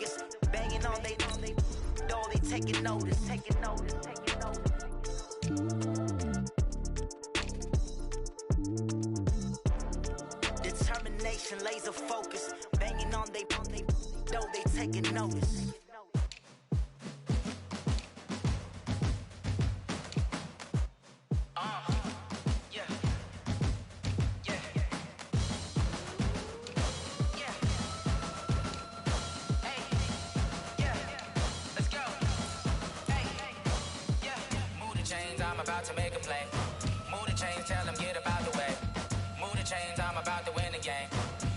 focus. Banging on they door, they taking notice. Determination, laser focus. Banging on they door, they taking notice. To make a play. Move the chains, tell them get about the way. Move the chains, I'm about to win the game.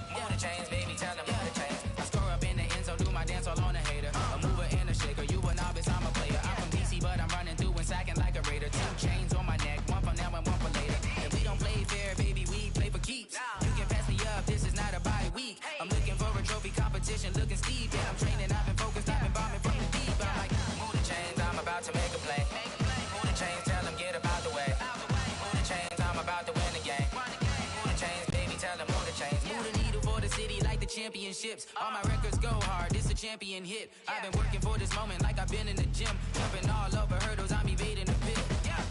Move the chains, baby, tell them move the chains. I score up in the end zone, do my dance all on a hater. A mover and a shaker, you a novice, I'm a player. I'm from DC, but I'm running through and sacking like a raider. 2 chains on my neck, one for now and one for later. If we don't play fair, baby, we play for keeps. You can pass me up, this is not a bye week. I'm looking for a trophy competition, looking steep. Yeah, I'm training, I've been focused, I've been bombing from the deep. I'm like, move the chains, I'm about to make a play. Move the chains, tell them get about the way. Move the chains, I'm about to win the game. Move the chains, baby, tell them move the chains. Move the needle for the city like the championships. All my records go hard, this a champion hit. I've been working for this moment like I've been in the gym. Jumping all over hurdles, I'm evading the pit.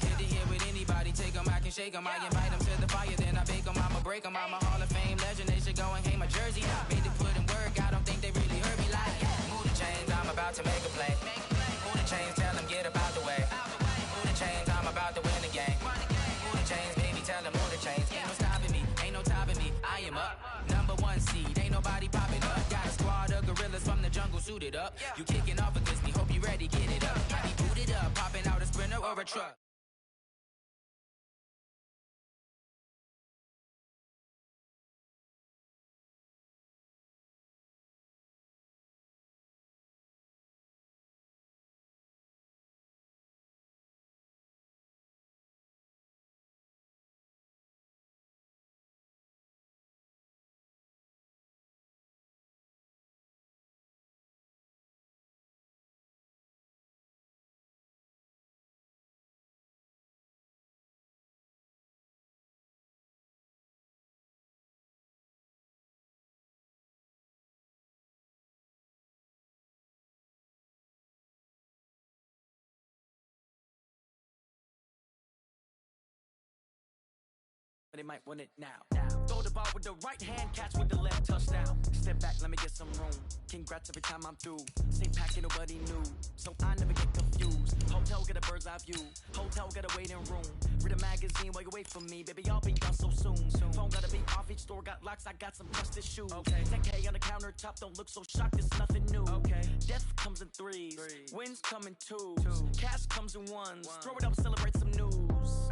Hit to hit with anybody, take them, I can shake them. I invite them to the fire, then I bake them, I'ma break them. I'm a Hall of Fame legend, they should go and hang my jersey. Made to put in work, I don't think they really heard me like. Move the chains, I'm about to make a play. Move the chains, tell them get about the way. Move the chains, I'm about to win the game. Move the chains, baby, tell them move the chains. Ain't no stopping me, ain't no topping me. I am up, #1 seed, ain't nobody popping up. Got a squad of gorillas from the jungle suited up. You kicking off against me, hope you ready, get it up. I be booted up, popping out a Sprinter or a truck. They might want it now. Throw the ball with the right hand, catch with the left, touchdown. Step back, let me get some room. Congrats every time I'm through. Stay packing, nobody knew, so I never get confused. Hotel, get a bird's eye view. Hotel, get a waiting room. Read a magazine while you wait for me, baby, I'll be done so soon. Phone gotta be off, each store got locks, I got some trusted shoes. 10K on the countertop, don't look so shocked, it's nothing new. Death comes in threes, wins come in twos. Cash comes in ones, throw it up, celebrate some news.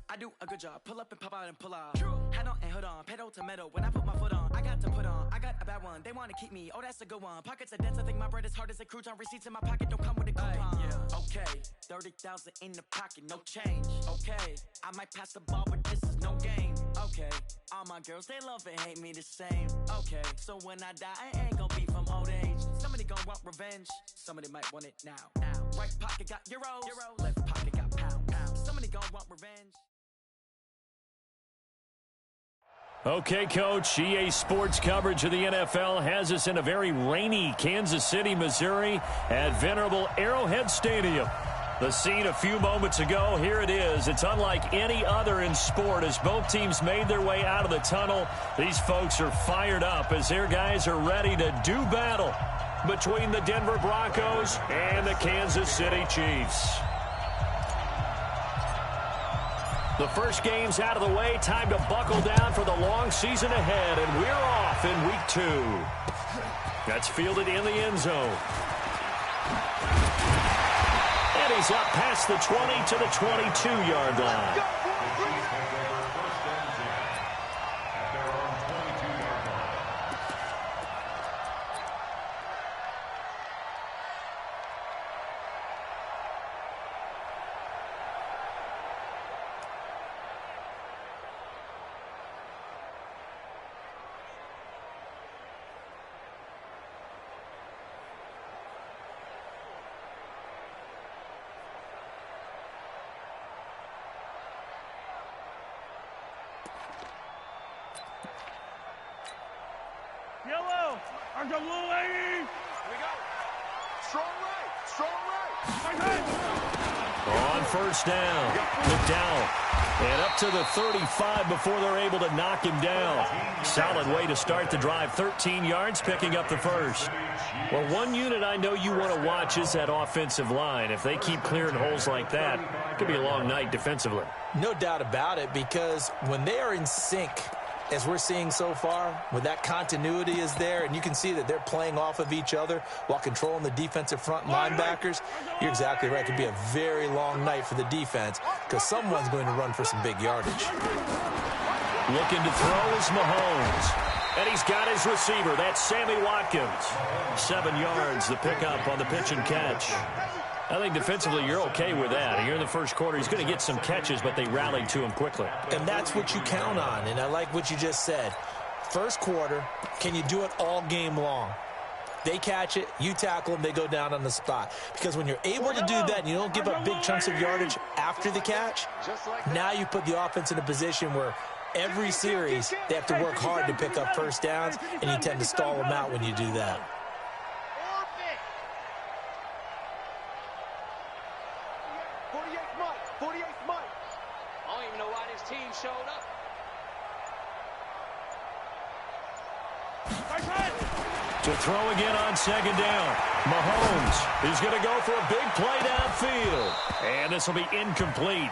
I do a good job, pull up and pop out and pull out. Head on and hood on, pedal to metal. When I put my foot on, I got to put on. I got a bad one, they wanna keep me, oh that's a good one. Pockets are dense, I think my bread is hard as a crouton. Receipts in my pocket don't come with a coupon. Okay, 30,000 in the pocket, no change. Okay, I might pass the ball, but this is no game. Okay, all my girls, they love and hate me the same. Okay, so when I die, I ain't gon' be from old age. Somebody gon' want revenge, somebody might want it now. Right pocket got euros, left pocket got pounds. Somebody gon' want revenge. Okay, Coach, EA Sports coverage of the NFL has us in a very rainy Kansas City, Missouri at venerable Arrowhead Stadium. The scene a few moments ago, here it is. It's unlike any other in sport as both teams made their way out of the tunnel. These folks are fired up as their guys are ready to do battle between the Denver Broncos and the Kansas City Chiefs. The first game's out of the way. Time to buckle down for the long season ahead, and we're off in week 2. That's fielded in the end zone. And he's up past the 20 to the 22-yard line. Yellow, our blue lady. Here we go. first down. McDowell. And up to the 35 before they're able to knock him down. Solid way to start the drive. 13 yards, picking up the first. Well, one unit I know you want to watch is that offensive line. If they keep clearing holes like that, it could be a long night defensively. No doubt about it, because when they are in sync, as we're seeing so far, when that continuity is there, and you can see that they're playing off of each other while controlling the defensive front linebackers, you're exactly right. It could be a very long night for the defense because someone's going to run for some big yardage. Looking to throw is Mahomes. And he's got his receiver. That's Sammy Watkins. 7 yards, the pickup on the pitch and catch. I think defensively you're okay with that. Here in the first quarter, he's going to get some catches, but they rallied to him quickly. And that's what you count on, and I like what you just said. First quarter, can you do it all game long? They catch it, you tackle them, they go down on the spot. Because when you're able to do that and you don't give up big chunks of yardage after the catch, now you put the offense in a position where every series they have to work hard to pick up first downs, and you tend to stall them out when you do that. To throw again on second down. Mahomes is going to go for a big play downfield. And this will be incomplete.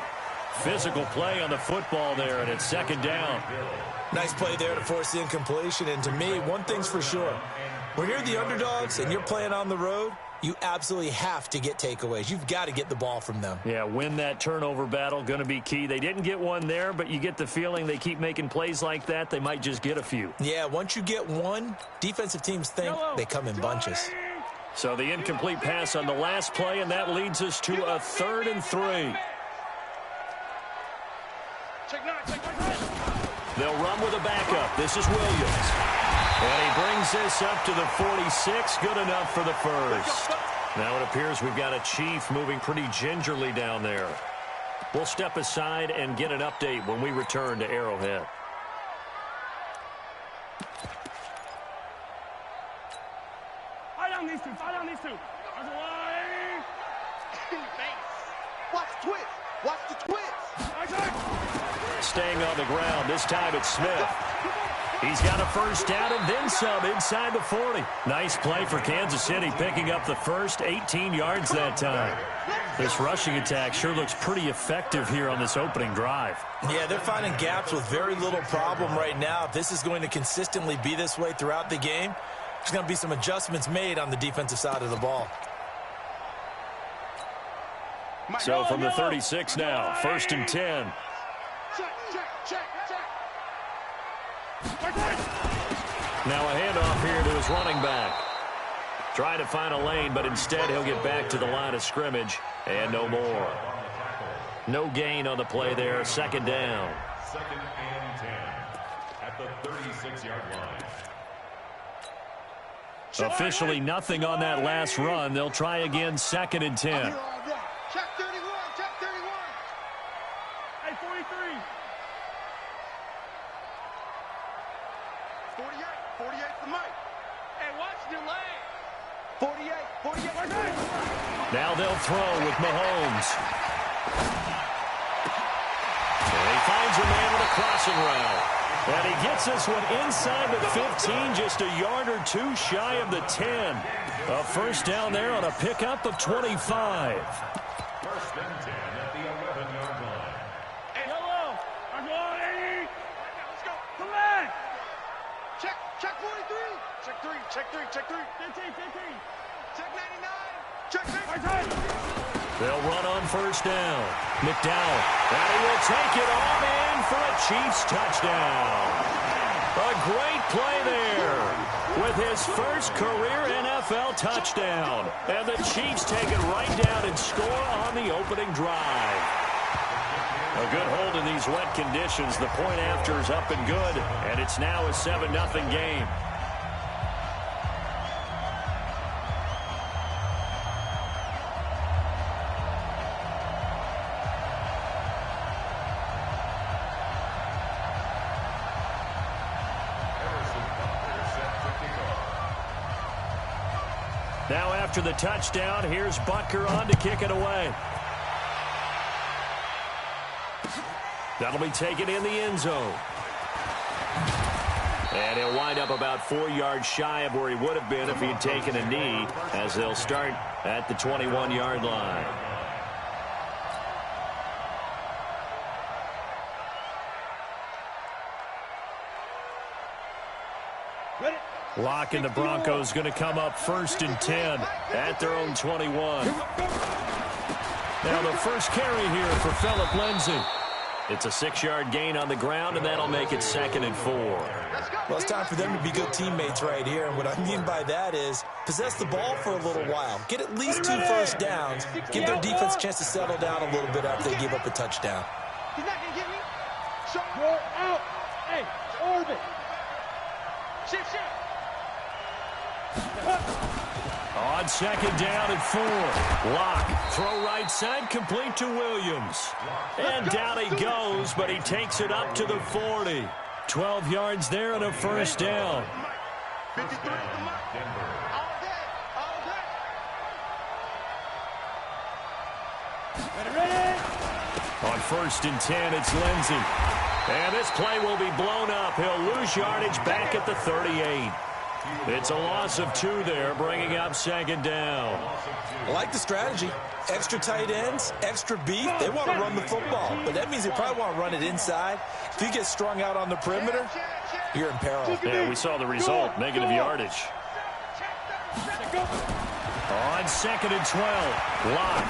Physical play on the football there, and it's second down. Nice play there to force the incompletion. And to me, one thing's for sure. When you're the underdogs and you're playing on the road, you absolutely have to get takeaways. You've got to get the ball from them. Yeah, win that turnover battle, going to be key. They didn't get one there, but you get the feeling they keep making plays like that, they might just get a few. Yeah, once you get one, defensive teams think they come in bunches. So the incomplete pass on the last play, and that leads us to a 3rd and 3. They'll run with a backup. This is Williams. And he brings this up to the 46. Good enough for the first. Now it appears we've got a Chief moving pretty gingerly down there. We'll step aside and get an update when we return to Arrowhead. Fire down these two. Fire down these two. Watch the twist. Watch the twist. Staying on the ground. This time it's Smith. He's got a first down and then some inside the 40. Nice play for Kansas City, picking up the first. 18 yards that time. This rushing attack sure looks pretty effective here on this opening drive. Yeah, they're finding gaps with very little problem right now. If this is going to consistently be this way throughout the game, there's going to be some adjustments made on the defensive side of the ball. So from the 36 now, 1st and 10. Now a handoff here to his running back. Trying to find a lane, but instead he'll get back to the line of scrimmage. And no more. No gain on the play there. 2nd down. 2nd and 10 at the 36-yard line. Officially nothing on that last run. They'll try again 2nd and 10. Check 31. Check 31. Hey, 43. 48. 48 for Mike. Hey, watch the lane. 48. 48. Now they'll throw with Mahomes. And he finds a man with a crossing route. And he gets this one inside the 15, just a yard or two shy of the 10. A first down there on a pickup of 25. 1st and 10 at the 11-yard line. Hey, hello. I'm going, Eddie. Let's go. Come on. Check 43. Check 3. Check 3. Check 3. 15. 15. Check 99. Check 6. They'll run on first down. McDowell. And he will take it all in for a Chiefs touchdown. A great play there with his first career NFL touchdown. And the Chiefs take it right down and score on the opening drive. A good hold in these wet conditions. The point after is up and good. And it's now a 7-0 game. Emerson Butler set to kick off. Now after the touchdown, here's Butker on to kick it away. That'll be taken in the end zone. And he'll wind up about 4 yards shy of where he would have been if he'd taken a knee, as they'll start at the 21-yard line. Locke and the Broncos going to come up 1st and 10 at their own 21. Now the first carry here for Phillip Lindsay. It's a 6-yard gain on the ground, and that'll make it 2nd and 4. Well, it's time for them to be good teammates right here. And what I mean by that is possess the ball for a little while. Get at least 2 first downs. Give their defense a chance to settle down a little bit after they give up a touchdown. He's not going to get me. So, roll out. Hey, orbit. Shift. On 2nd down and 4. Locke, throw right side, complete to Williams. And down he goes, but he takes it up to the 40. 12 yards there and a first down. 53 at the mark. All day. Ready. On 1st and 10, it's Lindsay. And this play will be blown up. He'll lose yardage back at the 38. It's a loss of 2 there, bringing up 2nd down. I like the strategy. Extra tight ends, extra beef. They want to run the football, but that means they probably want to run it inside. If you get strung out on the perimeter, you're in peril. Yeah, we saw the result, negative yardage. On 2nd and 12, Locke.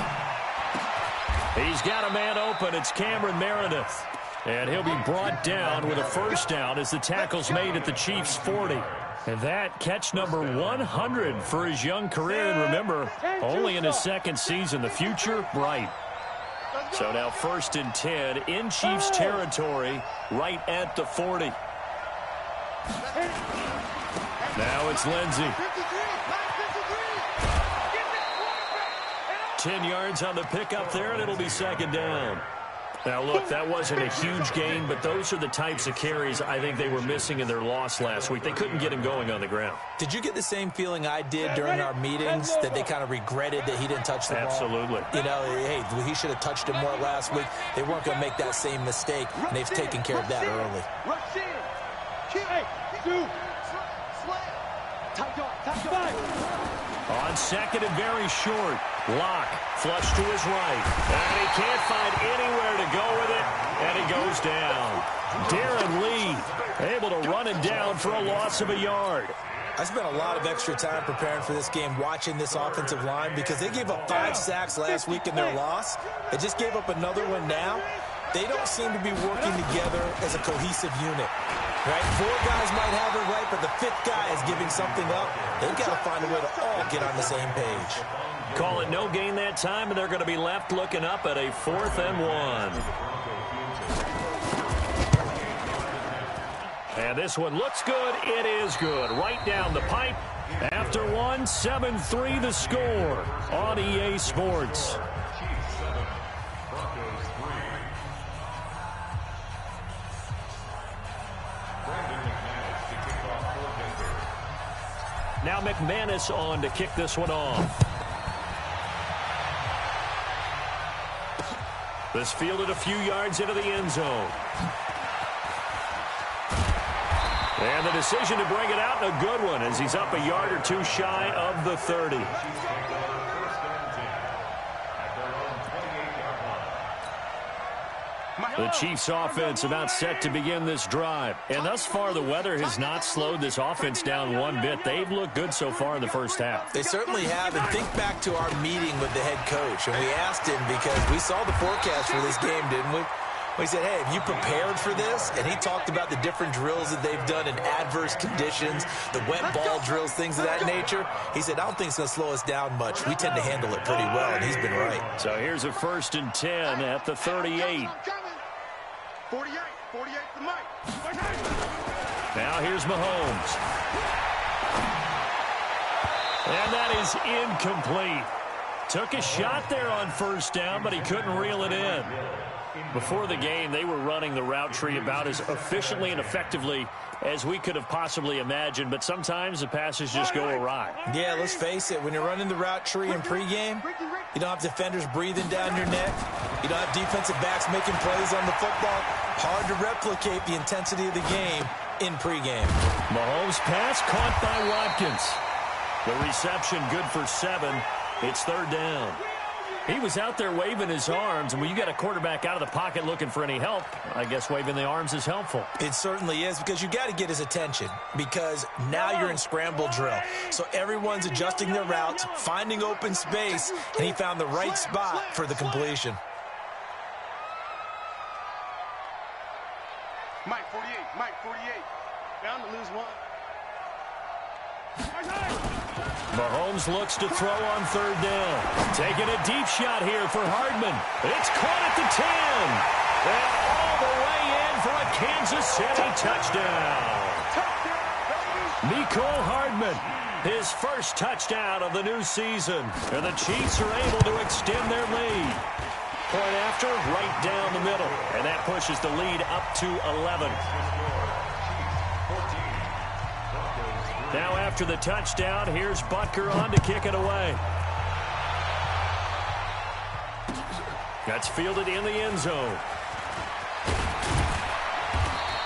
He's got a man open. It's Cameron Meredith. And he'll be brought down with a first down as the tackle's made at the Chiefs' 40. And that catch number 100 for his young career. And remember, only in his 2nd season. The future, bright. So now 1st and 10 in Chiefs territory, right at the 40. Now it's Lindsay. 10 yards on the pickup there, and it'll be 2nd down. Now, look, that wasn't a huge gain, but those are the types of carries I think they were missing in their loss last week. They couldn't get him going on the ground. Did you get the same feeling I did during our meetings, that they kind of regretted that he didn't touch the ball? Absolutely. You know, hey, he should have touched it more last week. They weren't going to make that same mistake, and they've taken care of that early. On 2nd and very short, Locke flush to his right. And he can't find anywhere to go with it, and he goes down. Darren Lee able to run him down for a loss of a yard. I spent a lot of extra time preparing for this game, watching this offensive line, because they gave up 5 sacks last week in their loss. They just gave up another one now. They don't seem to be working together as a cohesive unit. Right? 4 guys might have it right, but the 5th guy is giving something up. They've got to find a way to all get on the same page. Call it no gain that time, and they're going to be left looking up at a 4th and 1. And this one looks good. It is good. Right down the pipe. After 1, 7-3 the score on EA Sports. Now McManus on to kick this one off. This fielded a few yards into the end zone. And the decision to bring it out, a good one, as he's up a yard or 2 shy of the 30. The Chiefs offense about set to begin this drive. And thus far, the weather has not slowed this offense down one bit. They've looked good so far in the first half. They certainly have. And think back to our meeting with the head coach. And we asked him, because we saw the forecast for this game, didn't we? We said, hey, have you prepared for this? And he talked about the different drills that they've done in adverse conditions, the wet ball drills, things of that nature. He said, I don't think it's going to slow us down much. We tend to handle it pretty well, and he's been right. So here's a 1st and 10 at the 38. 48 the mic. Now here's Mahomes. And that is incomplete. Took a shot there on 1st down, but he couldn't reel it in. Before the game, they were running the route tree about as efficiently and effectively as we could have possibly imagined, but sometimes the passes just go awry. Yeah, let's face it. When you're running the route tree in pregame, you don't have defenders breathing down your neck. You don't have defensive backs making plays on the football. Hard to replicate the intensity of the game in pregame. Mahomes' pass caught by Watkins. The reception good for 7. It's third down. He was out there waving his arms, and when you got a quarterback out of the pocket looking for any help, I guess waving the arms is helpful. It certainly is, because you got to get his attention, because now you're in scramble drill. So everyone's adjusting their routes, finding open space, and he found the right spot for the completion. Mike 48, Mike 48. Down to lose 1. Mahomes looks to throw on third down. Taking a deep shot here for Hardman. It's caught at the 10. And all the way in for a Kansas City touchdown. Mecole Hardman, his first touchdown of the new season. And the Chiefs are able to extend their lead. Point after, right down the middle. And that pushes the lead up to 11. Now after the touchdown, here's Butker on to kick it away. That's fielded in the end zone.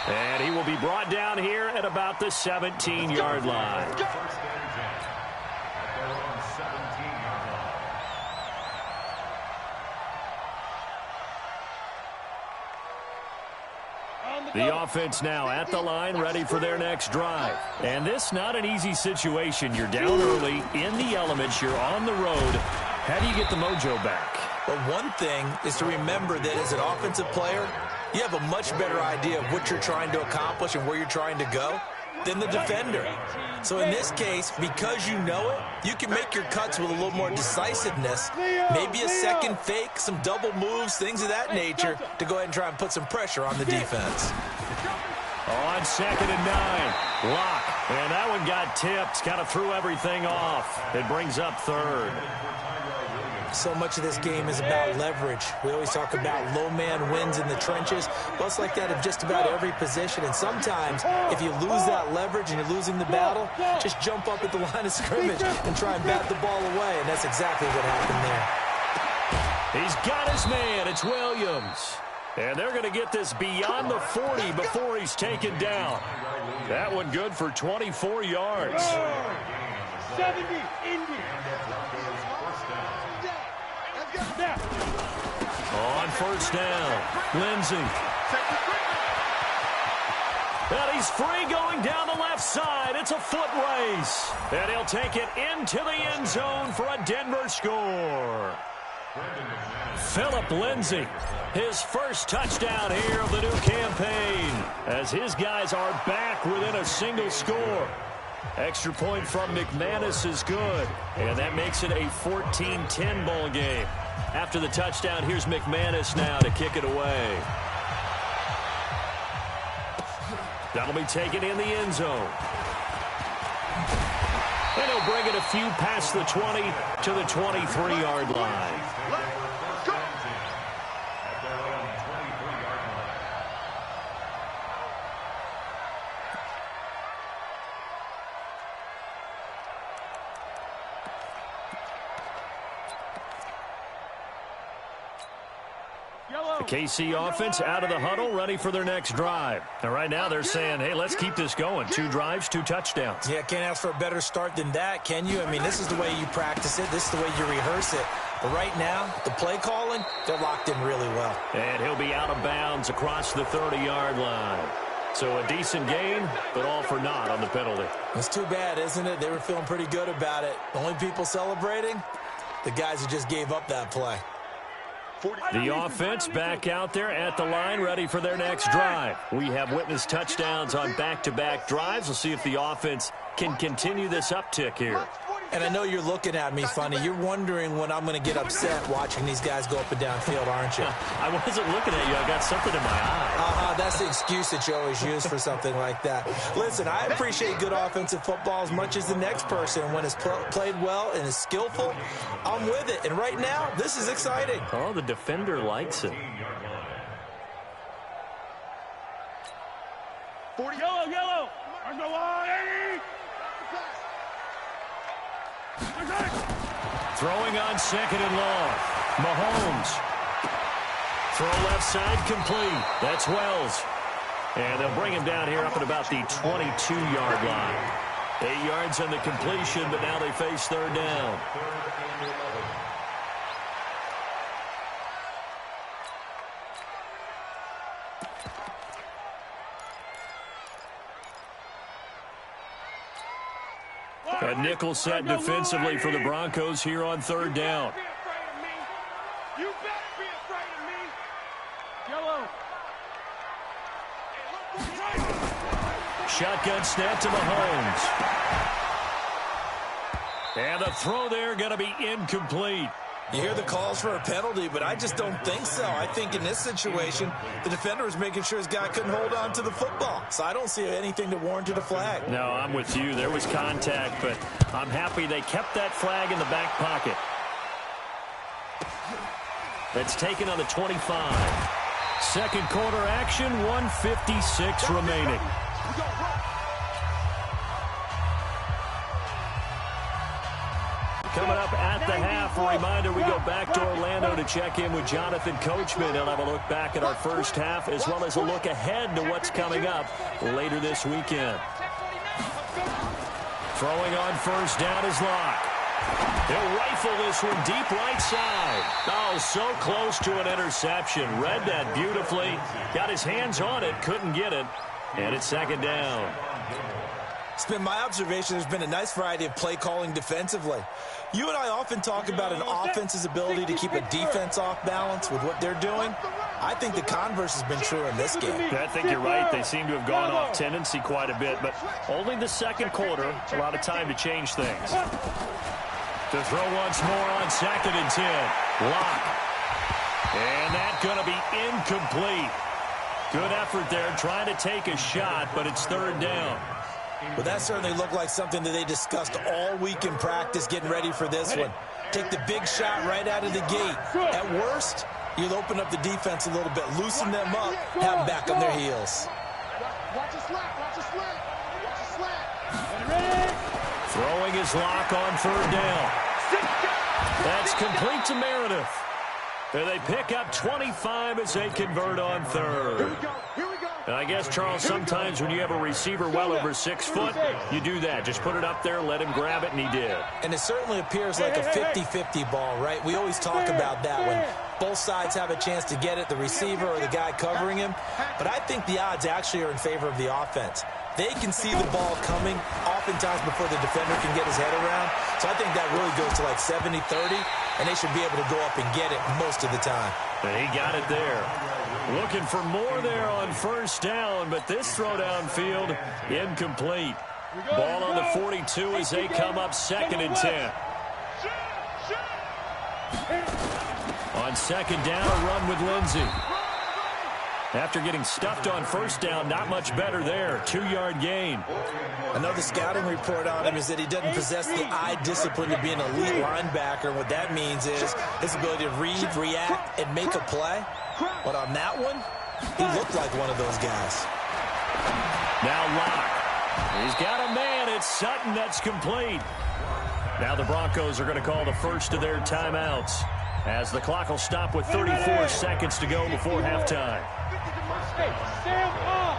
And he will be brought down here at about the 17-yard line. The offense now at the line, ready for their next drive. And this not an easy situation. You're down early, in the elements, you're on the road. How do you get the mojo back? Well, one thing is to remember that as an offensive player, you have a much better idea of what you're trying to accomplish and where you're trying to go than the defender. So in this case, because you know it, you can make your cuts with a little more decisiveness, maybe a second fake, some double moves, things of that nature, to go ahead and try and put some pressure on the defense. On 2nd and 9, Lock. And that one got tipped, kind of threw everything off. It brings up third. So much of this game is about leverage. We always talk about low man wins in the trenches. Well, it's like that in just about every position. And sometimes, if you lose that leverage and you're losing the battle, just jump up at the line of scrimmage and try and bat the ball away. And that's exactly what happened there. He's got his man. It's Williams. And they're going to get this beyond the 40 before he's taken down. That one good for 24 yards. 70, Indy. On first down, Lindsey. And he's free going down the left side. It's a foot race. And he'll take it into the end zone for a Denver score. Phillip Lindsay, his first touchdown here of the new campaign, as his guys are back within a single score. Extra point from McManus is good, and that makes it a 14-10 ball game. After the touchdown, here's McManus now to kick it away. That'll be taken in the end zone. And he'll bring it a few past the 20 to the 23-yard line. The KC offense out of the huddle, ready for their next drive. And right now they're saying, hey, let's keep this going. 2 drives, 2 touchdowns. Yeah, can't ask for a better start than that, can you? I mean, this is the way you practice it. This is the way you rehearse it. But right now, the play calling, they're locked in really well. And he'll be out of bounds across the 30-yard line. So a decent gain, but all for naught on the penalty. It's too bad, isn't it? They were feeling pretty good about it. The only people celebrating, the guys who just gave up that play. The offense back out there at the line, ready for their next drive. We have witnessed touchdowns on back-to-back drives. We'll see if the offense can continue this uptick here. And I know you're looking at me funny. You're wondering when I'm going to get upset watching these guys go up and down field, aren't you? I wasn't looking at you. I got something in my eye. That's the excuse that you always use for something like that. Listen, I appreciate good offensive football as much as the next person. And when it's played well and is skillful, I'm with it. And right now, this is exciting. Oh, the defender likes it. 40. Yellow. On the line, 80. Throwing on 2nd and long. Mahomes Throw left side complete. That's Wells. And they'll bring him down here up at about the 22-yard line. 8 yards on the completion, but now they face third down. A nickel set defensively for the Broncos here on third down. You better be afraid of me. Yellow. Shotgun snap to Mahomes. And the throw there going to be incomplete. You hear the calls for a penalty, but I just don't think so. I think in this situation, the defender was making sure his guy couldn't hold on to the football. So I don't see anything that warranted a flag. No, I'm with you. There was contact, but I'm happy they kept that flag in the back pocket. That's taken on the 25. Second quarter action, 1:56 remaining. Coming up at the half, a reminder, we go back to Orlando to check in with Jonathan Coachman. He'll have a look back at our first half as well as a look ahead to what's coming up later this weekend. Throwing on first down is Locke. He'll rifle this one deep right side. Oh, so close to an interception. Read that beautifully. Got his hands on it, couldn't get it. And it's second down. It's been my observation there's been a nice variety of play calling defensively. You and I often talk about an offense's ability to keep a defense off balance with what they're doing. I think the converse has been true in this game. I think you're right. They seem to have gone off tendency quite a bit, but only the second quarter, a lot of time to change things. To throw once more on 2nd and 10. Locke. And that's going to be incomplete. Good effort there, trying to take a shot, but it's third down. Well, that certainly looked like something that they discussed all week in practice getting ready for this one. Take the big shot right out of the gate. At worst, you'll open up the defense a little bit, loosen them up, have them back on their heels. Watch a slap, watch a slap, watch a slap. Throwing his Locke on third down. That's complete to Meredith. And they pick up 25 as they convert on third. Here we go, here we go. And I guess, Charles, sometimes when you have a receiver well over 6 foot, you do that. Just put it up there, let him grab it, and he did. And it certainly appears like a 50-50 ball, right? We always talk about that when both sides have a chance to get it, the receiver or the guy covering him. But I think the odds actually are in favor of the offense. They can see the ball coming oftentimes before the defender can get his head around. So I think that really goes to like 70-30, and they should be able to go up and get it most of the time. And he got it there. Looking for more there on first down, but this throw downfield incomplete. Ball on the 42 as they come up 2nd and 10. On second down, a run with Lindsey. After getting stuffed on first down, not much better there. 2-yard gain. Another scouting report on him is that he doesn't possess the eye discipline to be an elite linebacker. What that means is his ability to read, react, and make a play. But on that one, he looked like one of those guys. Now Locke. He's got a man. It's Sutton. That's complete. Now the Broncos are going to call the first of their timeouts as the clock will stop with 34 seconds to go before halftime. Hey, stand up.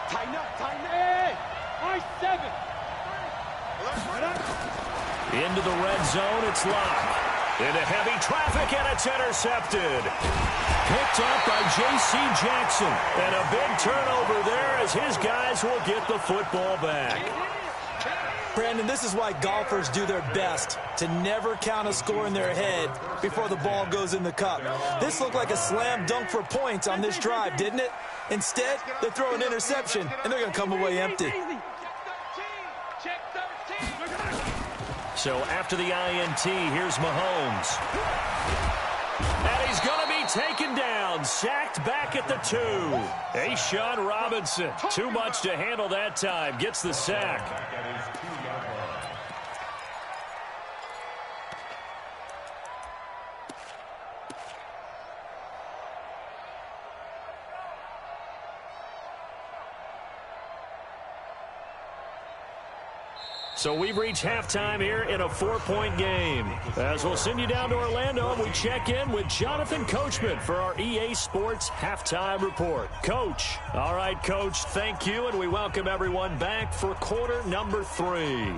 Tighten up, tighten up. Hey, I-7. Into the red zone, it's Locke. Into heavy traffic, and it's intercepted. Picked up by J.C. Jackson. And a big turnover there as his guys will get the football back. Brandon, this is why golfers do their best to never count a score in their head before the ball goes in the cup. This looked like a slam dunk for points on this drive, didn't it? Instead, they throw an interception, and they're going to come away empty. So after the INT, here's Mahomes. And he's going to be taken down, sacked back at the 2. A'Shawn Robinson, too much to handle that time, gets the sack. So we've reached halftime here in a 4-point game. As we'll send you down to Orlando, and we check in with Jonathan Coachman for our EA Sports Halftime Report. Coach. All right, Coach, thank you, and we welcome everyone back for quarter number 3.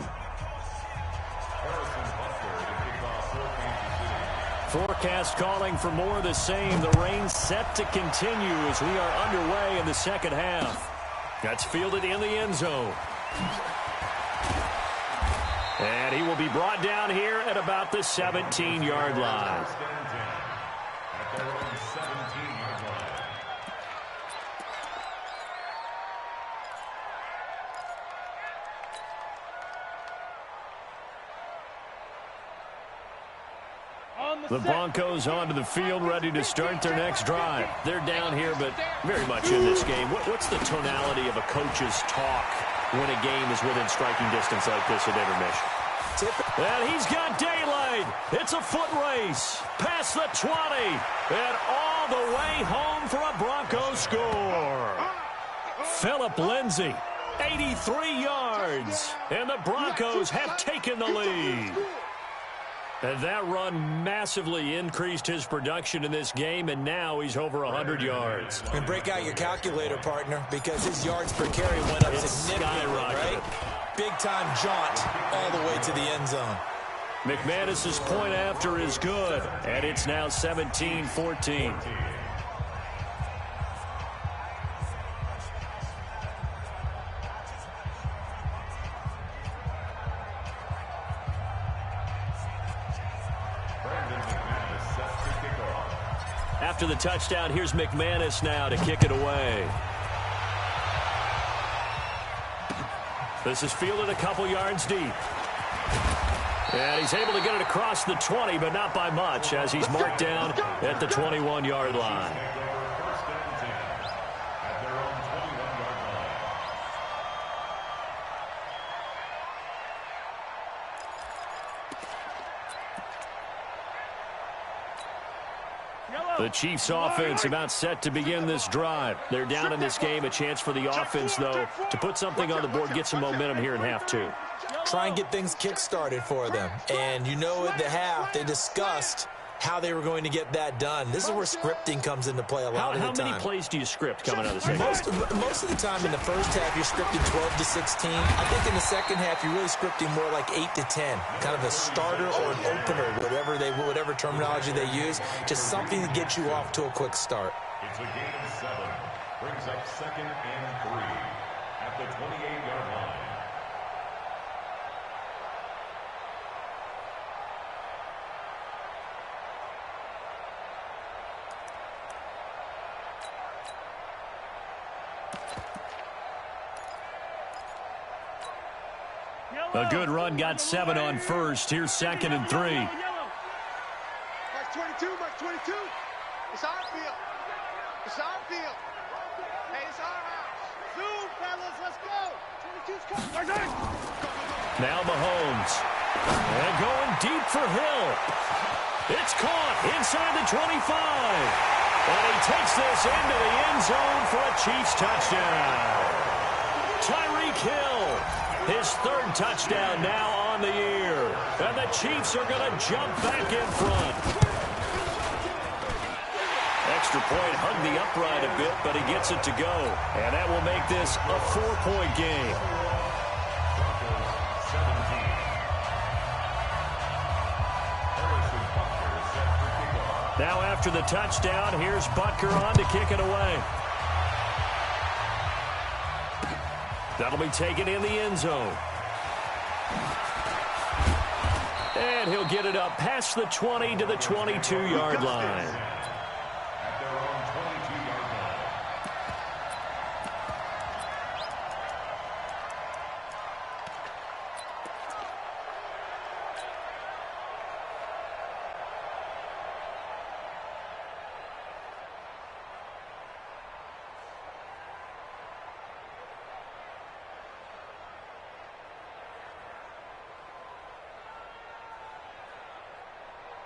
Forecast calling for more of the same. The rain set to continue as we are underway in the second half. That's fielded in the end zone. And he will be brought down here at about the 17-yard line. The Broncos onto the field, ready to start their next drive. They're down here, but very much in this game. What's the tonality of a coach's talk when a game is within striking distance like this at intermission? And he's got daylight. It's a foot race. Past the 20. And all the way home for a Broncos score. Phillip Lindsay, 83 yards. And the Broncos have taken the lead. And that run massively increased his production in this game, and now he's over 100 yards. And break out your calculator, partner, because his yards per carry went up significantly, right? Big-time jaunt all the way to the end zone. McManus's point after is good, and it's now 17-14. After the touchdown, here's McManus now to kick it away. This is fielded a couple yards deep. And he's able to get it across the 20, but not by much, as he's marked down at the 21-yard line. The Chiefs offense about set to begin this drive. They're down in this game. A chance for the offense, though, to put something on the board, get some momentum here in half 2. Try and get things kick-started for them. And you know at the half, they discussed how they were going to get that done. This is where scripting comes into play a lot of the time. How many plays do you script coming out of the second half? Most of the time in the first half, you're scripting 12 to 16. I think in the second half, you're really scripting more like 8 to 10. Kind of a starter or an opener, whatever terminology they use. Just something to get you off to a quick start. It's a gain of 7. Brings up 2nd and 3 at the 28-yard line. A good run, got 7 on first. Here's 2nd and 3. Mark 22, Mark 22. It's our field. It's our field. Hey, it's our house. Zoom, fellas, let's go. 22's coming. Now Mahomes. And going deep for Hill. It's caught inside the 25. And he takes this into the end zone for a Chiefs touchdown. Tyreek Hill, his 3rd touchdown now on the year. And the Chiefs are going to jump back in front. Extra point hung the upright a bit, but he gets it to go. And that will make this a 4-point game. Now after the touchdown, here's Butker on to kick it away. That'll be taken in the end zone. And he'll get it up past the 20 to the 22-yard line. At their own 22-yard line.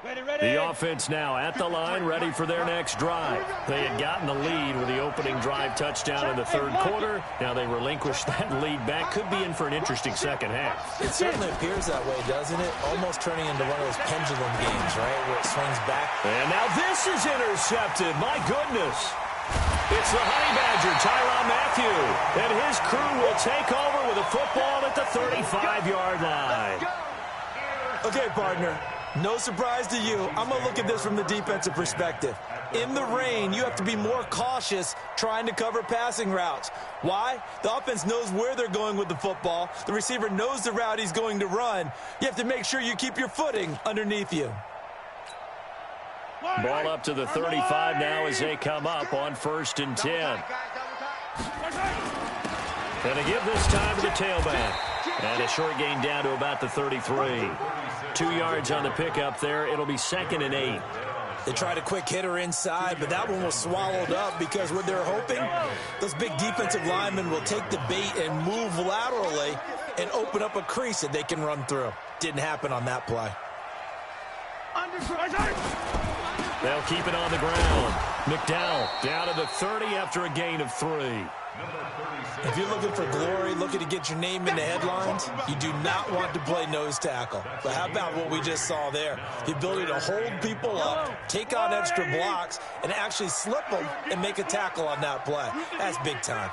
The offense now at the line, ready for their next drive. They had gotten the lead with the opening drive touchdown in the third quarter. Now they relinquish that lead back. Could be in for an interesting second half. It certainly appears that way, doesn't it? Almost turning into one of those pendulum games, right, where it swings back. And now this is intercepted. My goodness. It's the Honey Badger, Tyrann Mathieu, and his crew will take over with a football at the 35-yard line. Okay, partner. No surprise to you. I'm going to look at this from the defensive perspective. In the rain, you have to be more cautious trying to cover passing routes. Why? The offense knows where they're going with the football. The receiver knows the route he's going to run. You have to make sure you keep your footing underneath you. Ball up to the 35 now as they come up on 1st and 10. And they give this time to the tailback. And a short gain down to about the 33. 2 yards on the pickup there. It'll be 2nd and 8. They tried a quick hitter inside, but that one was swallowed up because what they're hoping, those big defensive linemen will take the bait and move laterally and open up a crease that they can run through. Didn't happen on that play. They'll keep it on the ground. McDowell down to the 30 after a gain of 3. If you're looking for glory, looking to get your name in the headlines, you do not want to play nose tackle. But how about what we just saw there? The ability to hold people up, take on extra blocks, and actually slip them and make a tackle on that play. That's big time.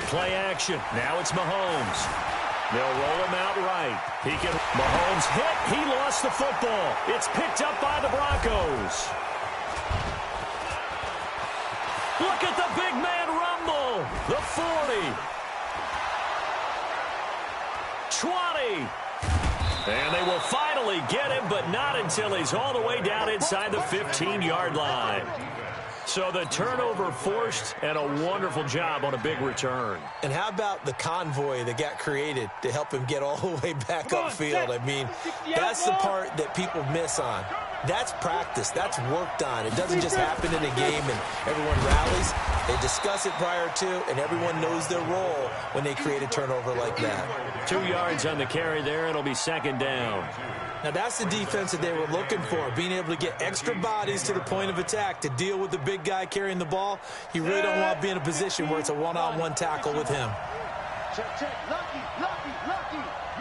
Play action. Now it's Mahomes. They'll roll him out right. Mahomes hit. He lost the football. It's picked up by the Broncos. Look at the big man rumble. The 40. 20. And they will finally get him, but not until he's all the way down inside the 15-yard line. So the turnover forced, and a wonderful job on a big return. And how about the convoy that got created to help him get all the way back upfield? I mean, that's the part that people miss on. That's practice. That's worked on. It doesn't just happen in a game and everyone rallies. They discuss it prior to, and everyone knows their role when they create a turnover like that. 2 yards on the carry there. It'll be 2nd down. Now, that's the defense that they were looking for, being able to get extra bodies to the point of attack to deal with the big guy carrying the ball. You really don't want to be in a position where it's a one-on-one tackle with him. Check, check. Lucky.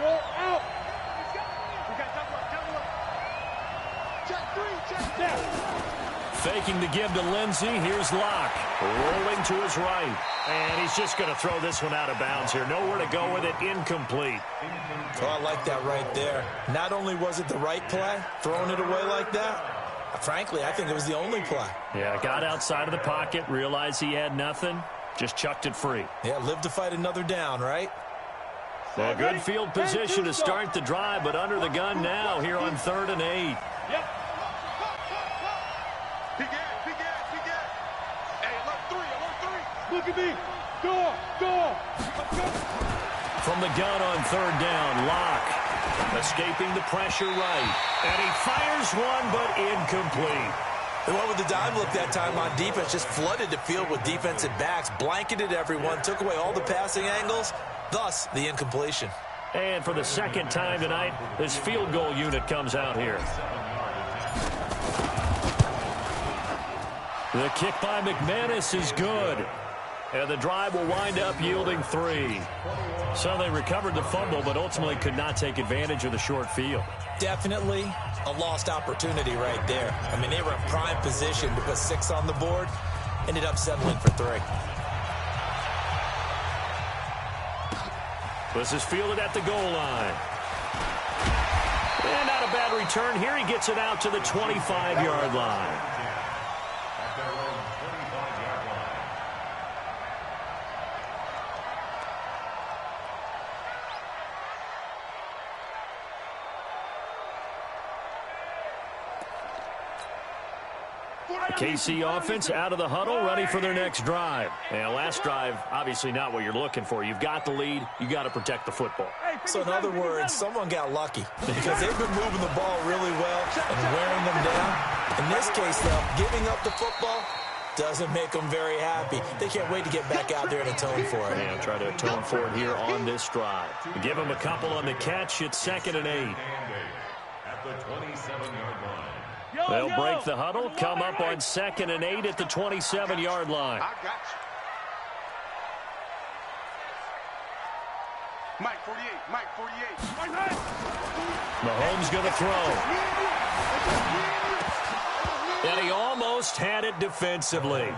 Roll out. We got double up. Check 3, check down. Faking the give to Lindsey. Here's Locke. Rolling to his right. And he's just going to throw this one out of bounds here. Nowhere to go with it. Incomplete. Oh, I like that right there. Not only was it the right play, throwing it away like that, frankly, I think it was the only play. Yeah, got outside of the pocket, realized he had nothing, just chucked it free. Yeah, live to fight another down, right? Well, good field position to start the drive, but under the gun now here on 3rd and 8. Yep. Big ass. Hey, alert 3. Look at me. Go. From the gun on 3rd down, Locke escaping the pressure right. And he fires one, but incomplete. They went with the dive look that time on defense, just flooded the field with defensive backs, blanketed everyone, took away all the passing angles, thus the incompletion. And for the 2nd time tonight, this field goal unit comes out here. The kick by McManus is good. And the drive will wind up yielding 3. So they recovered the fumble, but ultimately could not take advantage of the short field. Definitely a lost opportunity right there. I mean, they were in prime position to put 6 on the board. Ended up settling for 3. This is fielded at the goal line. And not a bad return. Here he gets it out to the 25-yard line. KC offense out of the huddle, ready for their next drive. And last drive, obviously not what you're looking for. You've got the lead. You got to protect the football. So in other words, someone got lucky because they've been moving the ball really well and wearing them down. In this case, though, giving up the football doesn't make them very happy. They can't wait to get back out there and atone for it. Yeah, try to atone for it here on this drive. Give them a couple on the catch. It's 2nd and 8. at the 27-yard line. They'll break the huddle, come up on 2nd and 8 at the 27-yard line. I got you. Mike 48, Mike 48. Mahomes going to throw. And he almost had it defensively.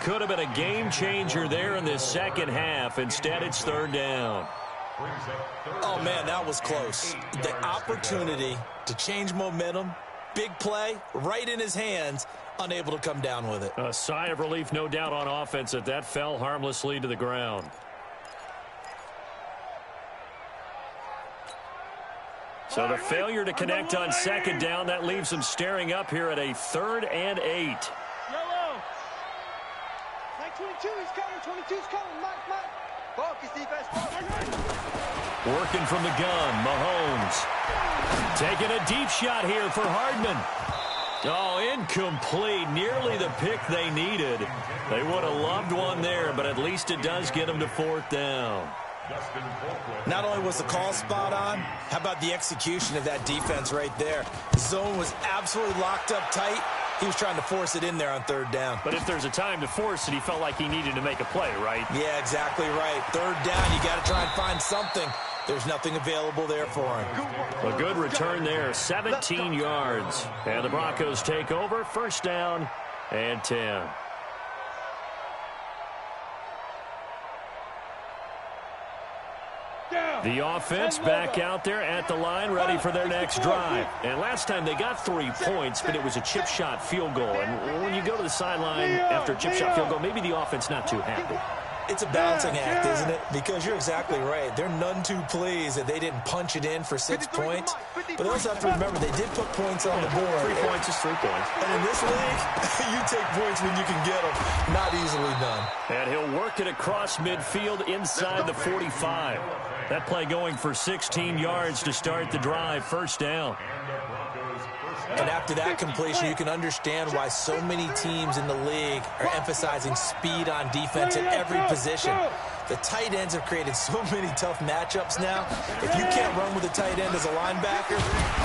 Could have been a game changer there in this second half. Instead, it's 3rd down. Oh, man, that was close. The opportunity to change momentum, big play, right in his hands, unable to come down with it. A sigh of relief, no doubt, on offense that fell harmlessly to the ground. So the failure to connect on 2nd down, that leaves them staring up here at a 3rd and 8. Yellow. Mike 22 is coming. 22's coming. Mike. Focus defense. Working from the gun, Mahomes. Taking a deep shot here for Hardman. Oh, incomplete. Nearly the pick they needed. They would have loved one there, but at least it does get them to 4th down. Not only was the call spot on, how about the execution of that defense right there? The zone was absolutely locked up tight. He was trying to force it in there on 3rd down. But if there's a time to force it, he felt like he needed to make a play, right? Yeah, exactly right. 3rd down, you got to try and find something. There's nothing available there for him. A good return there, 17 yards. And the Broncos take over, 1st down and 10. The offense back out there at the line, ready for their next drive. And last time they got 3 points, but it was a chip shot field goal. And when you go to the sideline after a chip shot field goal, maybe the offense not too happy. It's a balancing act, isn't it? Because you're exactly right. They're none too pleased that they didn't punch it in for 6 points. But they also have to remember they did put points on the board. 3 points is 3 points. And in this league, you take points when you can get them. Not easily done. And he'll work it across midfield inside the 45. That play going for 16 yards to start the drive, 1st down. And after that completion, you can understand why so many teams in the league are emphasizing speed on defense at every position. The tight ends have created so many tough matchups now. If you can't run with a tight end as a linebacker,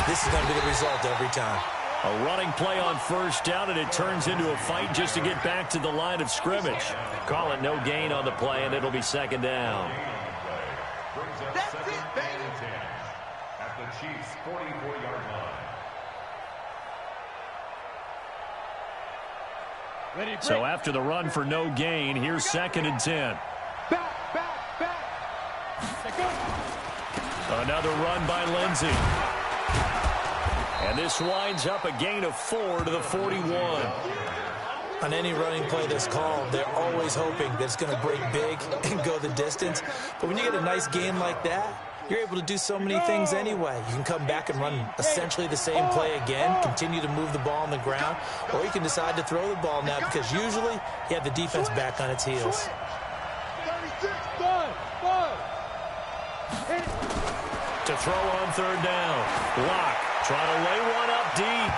this is going to be the result every time. A running play on 1st down, and it turns into a fight just to get back to the line of scrimmage. Call it no gain on the play, and it'll be 2nd down. That's it, baby. At the Chiefs' 44-yard line. So after the run for no gain, here's 2nd and 10. Back. Another run by Lindsey. And this winds up a gain of 4 to the 41. On any running play that's called, they're always hoping that it's going to break big and go the distance. But when you get a nice gain like that, you're able to do so many things anyway. You can come back and run essentially the same play again, continue to move the ball on the ground, or you can decide to throw the ball now because usually you have the defense back on its heels. 36, To throw on 3rd down. Block. Trying to lay one up deep.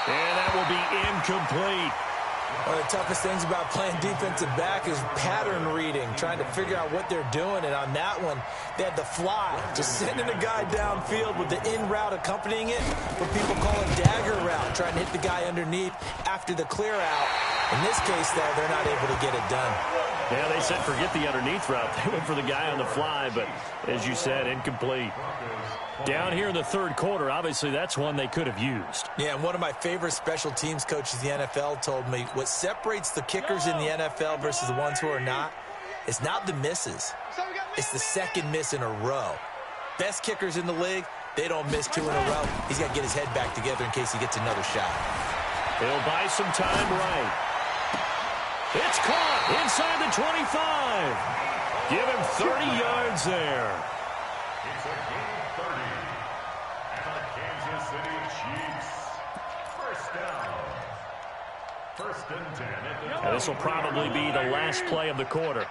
And that will be incomplete. One of the toughest things about playing defensive back is pattern reading, trying to figure out what they're doing. And on that one, they had the fly, just sending a guy downfield with the in route accompanying it. What people call a dagger route, trying to hit the guy underneath after the clear out. In this case, though, they're not able to get it done. Yeah, they said forget the underneath route. They went for the guy on the fly, but as you said, incomplete. Down here in the 3rd quarter, obviously that's one they could have used. Yeah, and one of my favorite special teams coaches in the NFL told me what separates the kickers in the NFL versus the ones who are not is not the misses. It's the 2nd miss in a row. Best kickers in the league, they don't miss 2 in a row. He's got to get his head back together in case he gets another shot. He'll buy some time right. It's caught inside the 25. Give him 30 yards there. It's a gain of 30. And the Kansas City Chiefs. 1st down. 1st and 10 at the And this will probably be the last play of the quarter.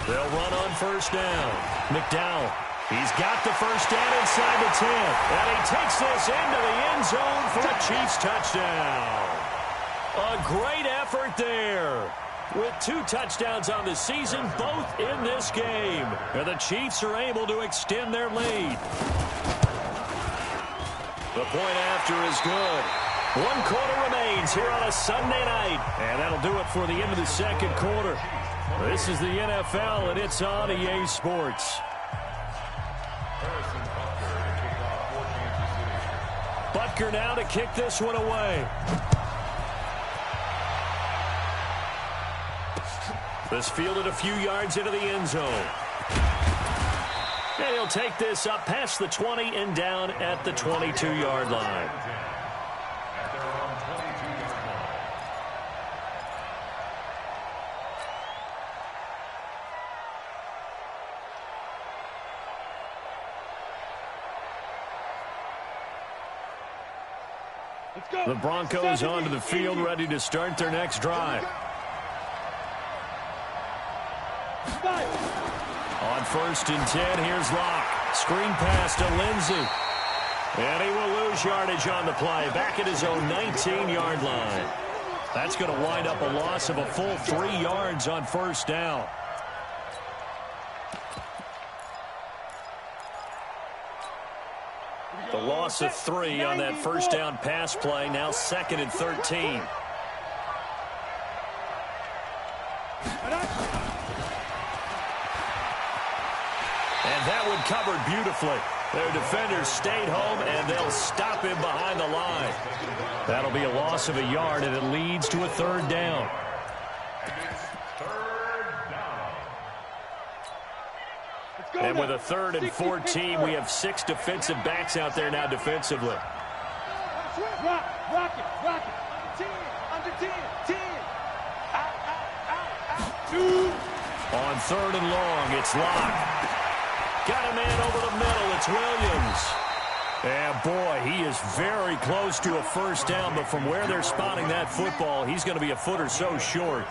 They'll run on 1st down. McDowell. He's got the 1st down inside the 10. And he takes this into the end zone for a Chiefs touchdown. A great effort there. with 2 touchdowns on the season, both in this game. And the Chiefs are able to extend their lead. The point after is good. 1 quarter remains here on a Sunday night. And that'll do it for the end of the second quarter. This is the NFL, and it's on EA Sports. Butker now to kick this one away. This fielded a few yards into the end zone. And he'll take this up past the 20 and down at the 22-yard line. The Broncos onto the field, ready to start their next drive. On 1st and 10, here's Locke. Screen pass to Lindsey. And he will lose yardage on the play, back at his own 19-yard line. That's going to wind up a loss of a full 3 yards on 1st down. The loss of 3 on that 1st down pass play, now 2nd and 13. And that one covered beautifully. Their defenders stayed home, and they'll stop him behind the line. That'll be a loss of a yard, and it leads to a 3rd down. And with a 3rd and 14, we have 6 defensive backs out there now defensively. Rock it. 10, under 10, 10. Out. On 3rd and long, it's Locke. Got a man over the middle. It's Williams. And, boy, he is very close to a 1st down, but from where they're spotting that football, he's going to be a foot or so short.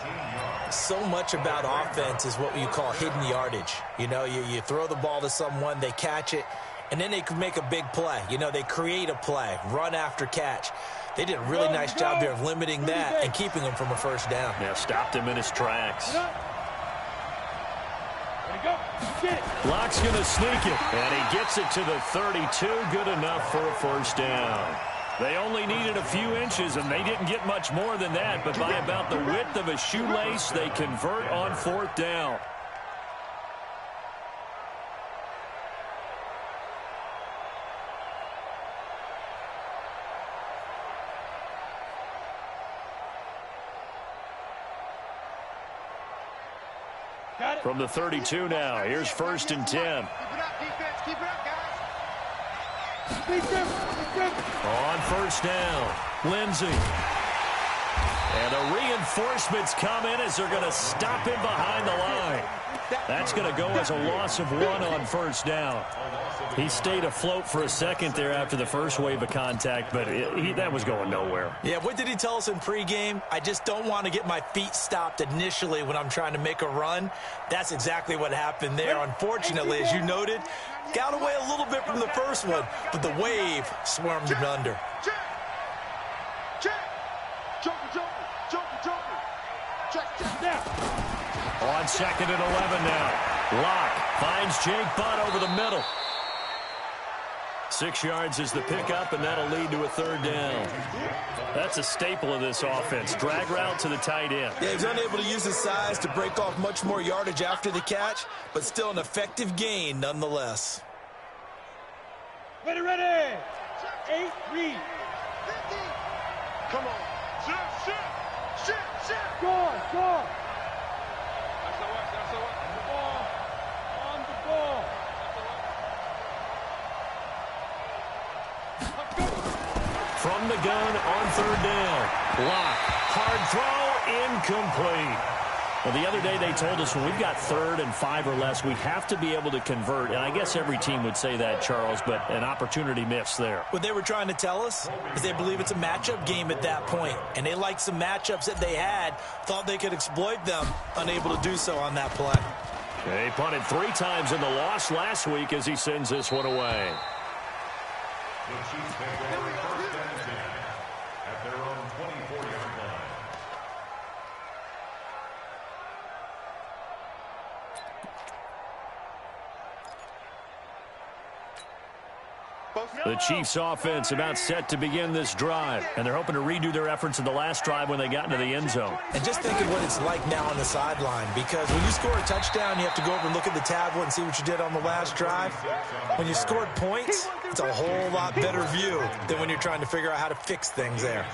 So much about offense is what you call hidden yardage. You know, you throw the ball to someone, they catch it, and then they can make a big play. You know, they create a play, run after catch. They did a really nice job there of limiting that and keeping him from a 1st down. Yeah, stopped him in his tracks. Locke's going to sneak it, and he gets it to the 32. Good enough for a 1st down. They only needed a few inches, and they didn't get much more than that, but by about the width of a shoelace, they convert on 4th down. From the 32 now, here's 1st and 10. Keep it up, defense. Keep it up, guys. On 1st down, Lindsey. And the reinforcements come in as they're going to stop him behind the line. That's going to go as a loss of 1 on 1st down. He stayed afloat for a second there after the first wave of contact, but that was going nowhere. Yeah, what did he tell us in pregame? I just don't want to get my feet stopped initially when I'm trying to make a run. That's exactly what happened there. Unfortunately, as you noted, got away a little bit from the first one, but the wave swarmed him under. On 2nd and 11 now. Locke finds Jake Butt over the middle. 6 yards is the pickup, and that'll lead to a 3rd down. That's a staple of this offense. Drag route to the tight end. Yeah, he's unable to use his size to break off much more yardage after the catch, but still an effective gain nonetheless. Ready. 8, read. 50. Come on. Shit. Score. That's the work. On the ball. From the gun on 3rd down. Locke. Hard throw. Incomplete. Well, the other day they told us when we've got 3rd and 5 or less, we have to be able to convert. And I guess every team would say that, Charles, but an opportunity missed there. What they were trying to tell us is they believe it's a matchup game at that point. And they liked some matchups that they had, thought they could exploit them, unable to do so on that play. He punted 3 times in the loss last week as he sends this one away. The Chiefs take over 1st and 10 at their own 24-yard line. The Chiefs offense about set to begin this drive, and they're hoping to redo their efforts in the last drive when they got into the end zone. And just think of what it's like now on the sideline, because when you score a touchdown, you have to go over and look at the tablet and see what you did on the last drive. When you scored points, it's a whole lot better view than when you're trying to figure out how to fix things there.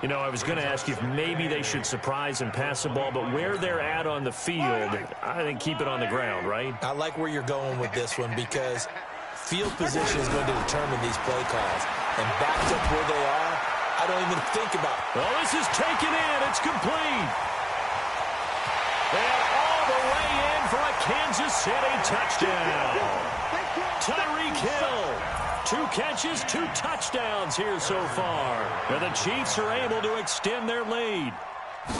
You know, I was going to ask you if maybe they should surprise and pass the ball, but where they're at on the field, I think keep it on the ground, right? I like where you're going with this one, because field position is going to determine these play calls. And backed up where they are, I don't even think about it. Well, this is taken in. It's complete. And all the way in for a Kansas City touchdown. Tyreek Hill. 2 catches, 2 touchdowns here so far. And the Chiefs are able to extend their lead.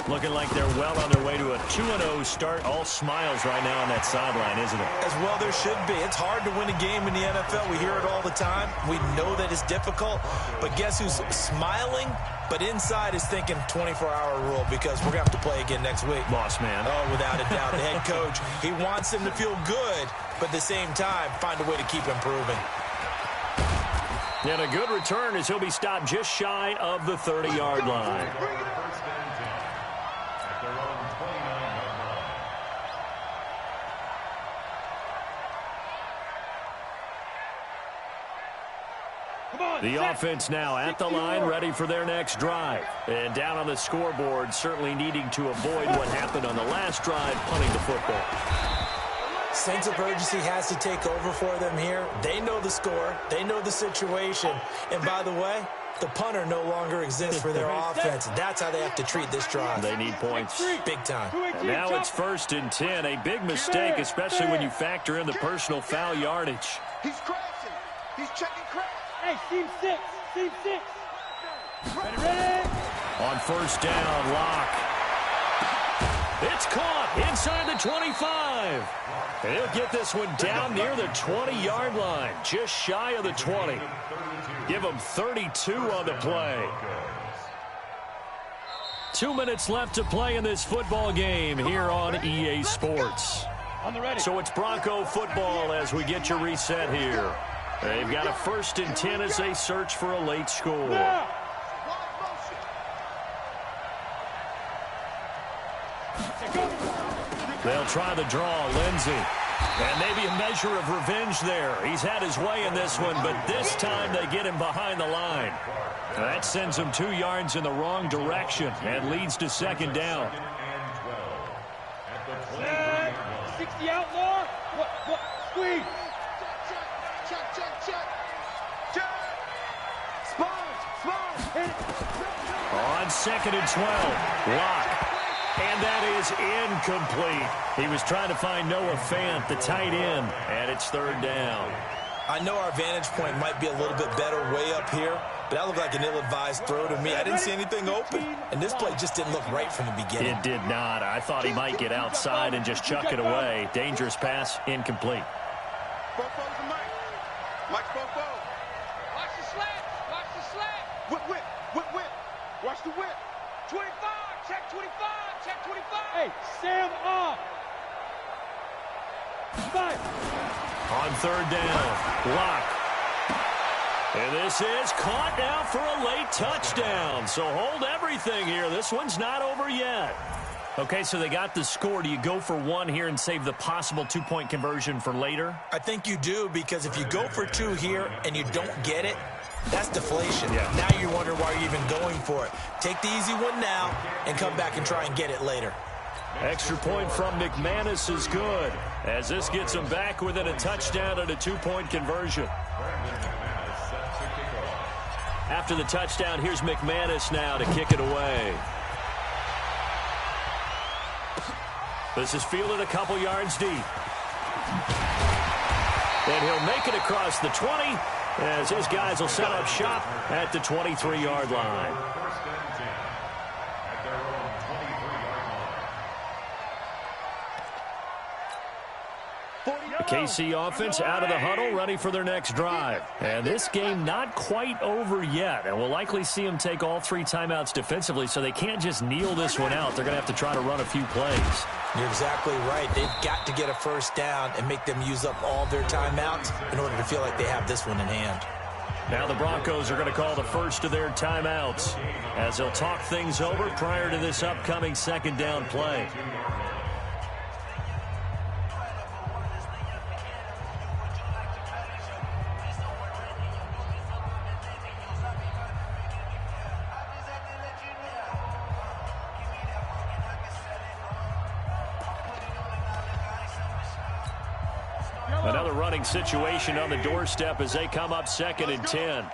Looking like they're well on their way to a 2-0 start. All smiles right now on that sideline, isn't it? As well there should be. It's hard to win a game in the NFL. We hear it all the time. We know that it's difficult. But guess who's smiling? But inside is thinking 24-hour rule, because we're going to have to play again next week. Boss man. Oh, without a doubt. The head coach, he wants them to feel good, but at the same time, find a way to keep improving. And a good return as he'll be stopped just shy of the 30-yard line. The offense now at the line, ready for their next drive. And down on the scoreboard, certainly needing to avoid what happened on the last drive, punting the football. Sense of urgency has to take over for them here. They know the score. They know the situation. And by the way, the punter no longer exists for their offense. That's how they have to treat this drive. They need points. Big time. And now it's 1st and 10. A big mistake, especially when you factor in the personal foul yardage. He's crashing. He's checking crash. Hey, team 6. Team 6. Ready. On 1st down, Locke. It's caught inside the 25. And he'll get this one down near the 20-yard line, just shy of the 20. Give him 32 on the play. 2 minutes left to play in this football game here on EA Sports. So it's Bronco football as we get your reset here. They've got a 1st and 10 as they search for a late score. They'll try the draw, Lindsey. And maybe a measure of revenge there. He's had his way in this one, but this time they get him behind the line. That sends him 2 yards in the wrong direction and leads to 2nd down. 60 outlaw. What? Squeeze. Check. Spine. On 2nd and 12, Locke. And that is incomplete. He was trying to find Noah Fant, the tight end, and it's 3rd down. I know our vantage point might be a little bit better way up here, but that looked like an ill-advised throw to me. I didn't see anything open, and this play just didn't look right from the beginning. It did not. I thought he might get outside and just chuck it away. Dangerous pass, incomplete. Bofo's the Mike. Mike's Bofo. Watch the slant. Whip. Watch the whip. 25. Check 25. Hey, Sam off. 5. On 3rd down, Locke. And this is caught now for a late touchdown. So hold everything here. This one's not over yet. Okay, so they got the score. Do you go for 1 here and save the possible 2-point conversion for later? I think you do, because if you go for 2 here and you don't get it, that's deflation. Yeah. Now you wonder why you're even going for it. Take the easy one now and come back and try and get it later. Extra point from McManus is good, as this gets him back within a touchdown and a 2-point conversion. After the touchdown, here's McManus now to kick it away. This is fielded a couple yards deep. And he'll make it across the 20, as his guys will set up shop at the 23-yard line. The KC offense out of the huddle, ready for their next drive. And this game not quite over yet. And we'll likely see them take all 3 timeouts defensively, so they can't just kneel this one out. They're going to have to try to run a few plays. You're exactly right. They've got to get a 1st down and make them use up all their timeouts in order to feel like they have this one in hand. Now the Broncos are going to call the first of their timeouts as they'll talk things over prior to this upcoming second down play. Another running situation on the doorstep as they come up 2nd and 10.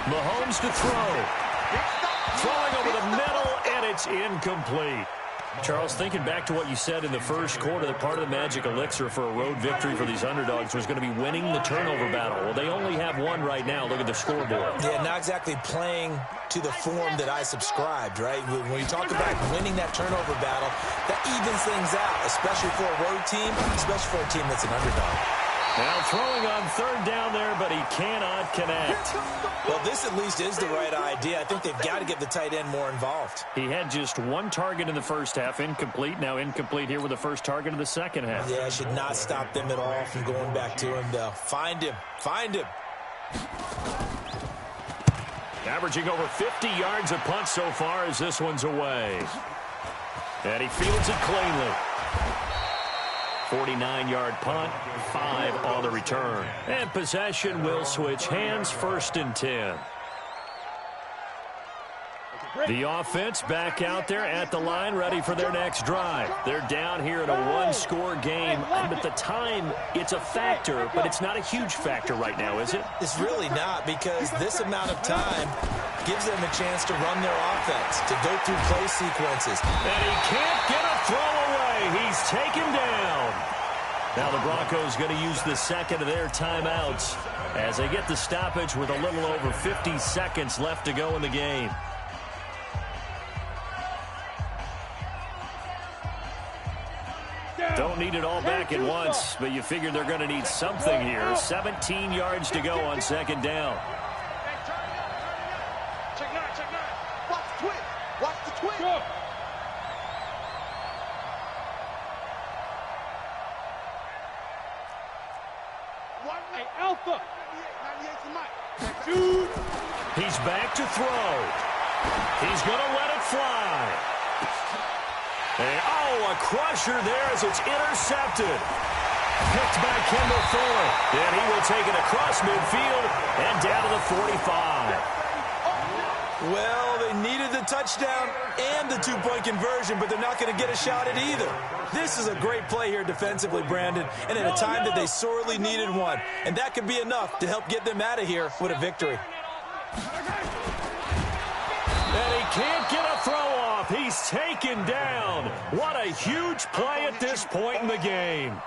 Mahomes to throw. Throwing over the middle, and it's incomplete. Charles, thinking back to what you said in the first quarter, that part of the magic elixir for a road victory for these underdogs was going to be winning the turnover battle. Well, they only have one right now. Look at the scoreboard. Yeah, not exactly playing to the form that I subscribed, right? When you talk about winning that turnover battle, that evens things out, especially for a road team, especially for a team that's an underdog. Now throwing on 3rd down there, but he cannot connect. Well, this at least is the right idea. I think they've got to get the tight end more involved. He had just one target in the first half, incomplete. Now incomplete here with the first target of the second half. Yeah, should not stop them at all from going back to him, though. Find him. Find him. Averaging over 50 yards a punt so far as this one's away. And he fields it cleanly. 49-yard punt, 5 on the return. And possession will switch hands, 1st and 10. The offense back out there at the line, ready for their next drive. They're down here in a one-score game. But the time, it's a factor, but it's not a huge factor right now, is it? It's really not, because this amount of time gives them a chance to run their offense, to go through play sequences. And he can't get a throw away. He's taken down. Now the Broncos going to use the second of their timeouts as they get the stoppage with a little over 50 seconds left to go in the game. Don't need it all back at once, but you figure they're going to need something here. 17 yards to go on 2nd down. Check 9, check 9. Watch the twist. Watch the twist. Go. Hey, Alpha. 98's the mic. Dude. He's back to throw. He's going to let it fly. A crusher there as it's intercepted. Picked by Kendall Fuller. And he will take it across midfield and down to the 45. Well, they needed the touchdown and the 2-point conversion, but they're not going to get a shot at either. This is a great play here defensively, Brandon, and at a time that they sorely needed one. And that could be enough to help get them out of here with a victory. And he can't get a throw off. He's taken down. What a huge play at this point in the game.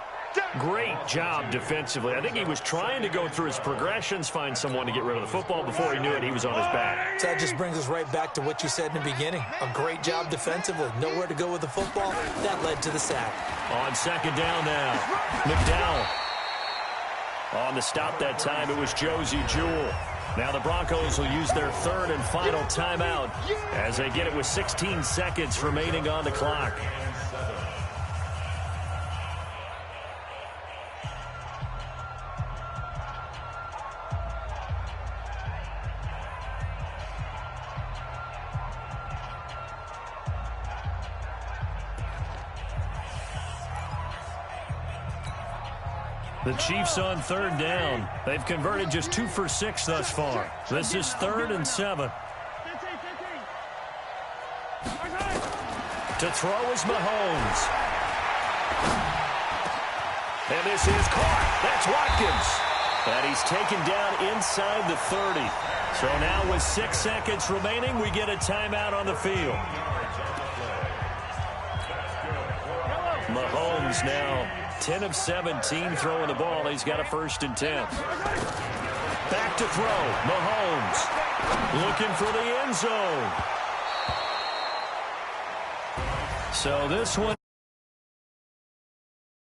Great job defensively. I think he was trying to go through his progressions, find someone to get rid of the football. Before he knew it, he was on his back. So that just brings us right back to what you said in the beginning. A great job defensively. Nowhere to go with the football. That led to the sack. On 2nd down now, McDowell. On the stop that time, it was Josie Jewell. Now the Broncos will use their 3rd and final timeout as they get it with 16 seconds remaining on the clock. The Chiefs on 3rd down. They've converted just 2 for 6 thus far. This is 3rd and 7. To throw is Mahomes. And this is caught. That's Watkins. And he's taken down inside the 30. So now with 6 seconds remaining, we get a timeout on the field. Mahomes now 10 of 17 throwing the ball. He's got a 1st and 10. Back to throw. Mahomes looking for the end zone. So this one